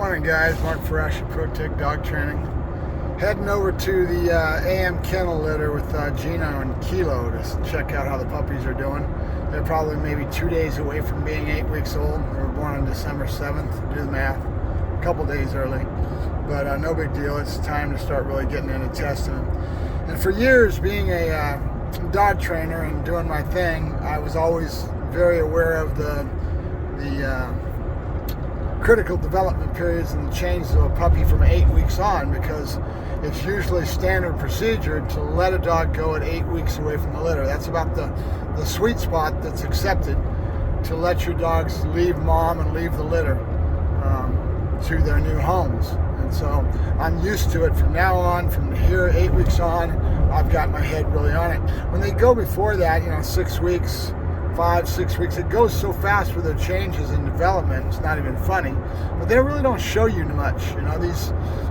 Morning guys, Mark Ferrasci, ProTech Dog Training. Heading over to the AM kennel litter with Gino and Kilo to check out how the puppies are doing. They're probably maybe 2 days away from being 8 weeks old. They were born on December 7th, do the math, a couple days early. But no big deal, it's time to start really getting into testing them. And for years, being a dog trainer and doing my thing, I was always very aware of the critical development periods and the changes of a puppy from 8 weeks on, because it's usually standard procedure to let a dog go at 8 weeks away from the litter. That's about the sweet spot that's accepted, to let your dogs leave mom and leave the litter to their new homes. And so I'm used to it from now on. From here, 8 weeks on, I've got my head really on it. When they go before that, 6 weeks, 5, 6 weeks, it goes so fast with their changes in development, it's not even funny. But they really don't show you much.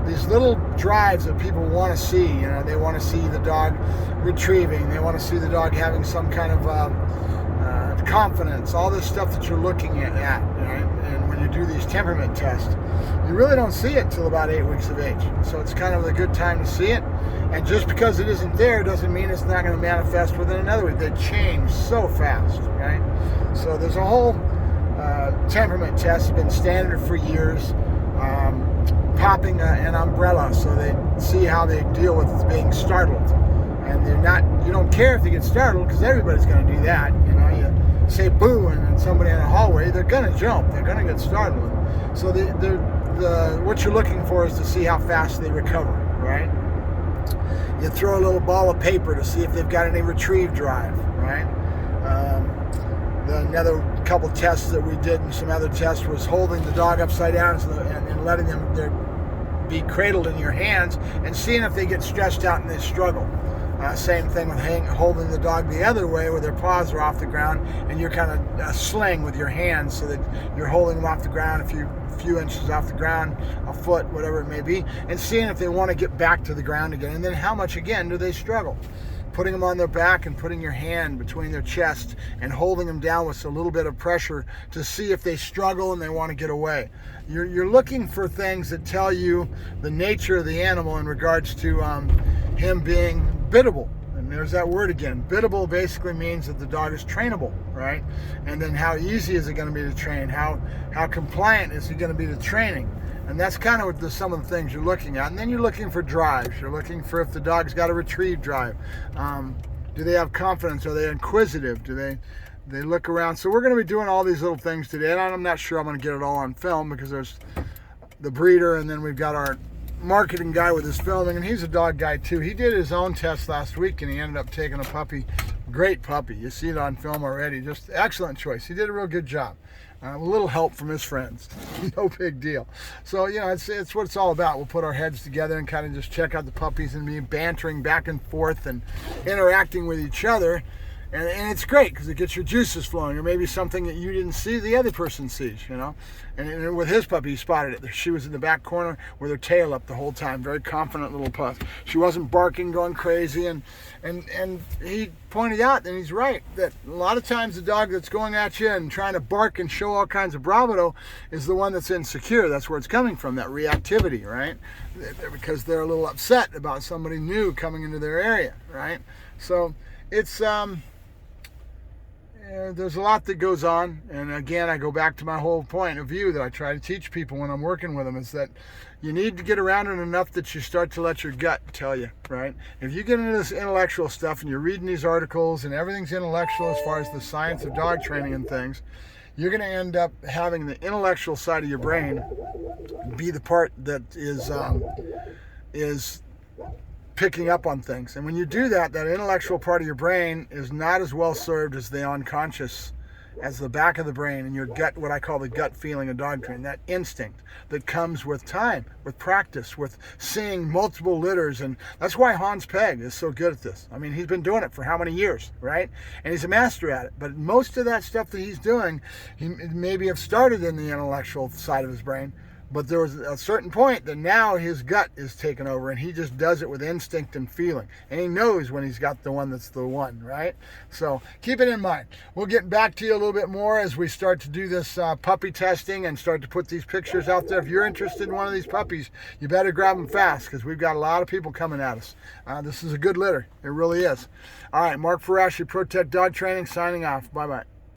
These little drives that people want to see. They want to see the dog retrieving, they want to see the dog having some kind of confidence, all this stuff that you're looking at, right? And when you do these temperament tests, you really don't see it till about 8 weeks of age. So it's kind of a good time to see it. And just because it isn't there doesn't mean it's not going to manifest within another week. They change so fast, right? So there's a whole temperament test that's been standard for years. Popping an umbrella so they see how they deal with being startled. And you don't care if they get startled, because everybody's going to do that. You say boo and then somebody in the hallway, they're going to jump, they're going to get startled. So what you're looking for is to see how fast they recover, right? You throw a little ball of paper to see if they've got any retrieve drive, right? Another couple tests that we did, and some other tests, was holding the dog upside down and letting them be cradled in your hands and seeing if they get stressed out and they struggle. Same thing with holding the dog the other way, where their paws are off the ground and you're kind of sling with your hands, so that you're holding them off the ground a few inches off the ground, a foot, whatever it may be, and seeing if they want to get back to the ground again, and then how much again do they struggle. Putting them on their back and putting your hand between their chest and holding them down with a little bit of pressure to see if they struggle and they want to get away. You're looking for things that tell you the nature of the animal in regards to him being biddable. And there's that word again. Biddable basically means that the dog is trainable, right? And then how easy is it going to be to train? How compliant is he going to be to training? And that's kind of what some of the things you're looking at. And then you're looking for drives. You're looking for if the dog's got a retrieve drive. Do they have confidence? Are they inquisitive? Do they look around? So we're going to be doing all these little things today. And I'm not sure I'm going to get it all on film, because there's the breeder, and then we've got our marketing guy with his filming, and he's a dog guy too. He did his own test last week, and he ended up taking a puppy. Great puppy. You see it on film already. Just excellent choice. He did a real good job. A little help from his friends. No big deal. So, it's what it's all about. We'll put our heads together and kind of just check out the puppies and be bantering back and forth and interacting with each other. And it's great, because it gets your juices flowing, or maybe something that you didn't see the other person sees, And with his puppy, he spotted it. She was in the back corner with her tail up the whole time. Very confident little pup. She wasn't barking, going crazy. And he pointed out, and he's right, that a lot of times the dog that's going at you and trying to bark and show all kinds of bravado is the one that's insecure. That's where it's coming from, that reactivity, right? Because they're a little upset about somebody new coming into their area, right? So it's... there's a lot that goes on, and again, I go back to my whole point of view that I try to teach people when I'm working with them, is that you need to get around it enough that you start to let your gut tell you, right? If you get into this intellectual stuff and you're reading these articles and everything's intellectual as far as the science of dog training and things, you're going to end up having the intellectual side of your brain be the part that is picking up on things. And when you do that, that intellectual part of your brain is not as well served as the unconscious, as the back of the brain, and your gut, what I call the gut feeling of dog training, that instinct that comes with time, with practice, with seeing multiple litters. And that's why Hans Peg is so good at this. I mean, he's been doing it for how many years, right? And he's a master at it. But most of that stuff that he's doing, he maybe have started in the intellectual side of his brain, But there was a certain point that now his gut is taken over, and he just does it with instinct and feeling. And he knows when he's got the one that's the one, right? So keep it in mind. We'll get back to you a little bit more as we start to do this puppy testing and start to put these pictures out there. If you're interested in one of these puppies, you better grab them fast, because we've got a lot of people coming at us. This is a good litter. It really is. All right, Mark Ferrasci, Protect Dog Training, signing off. Bye-bye.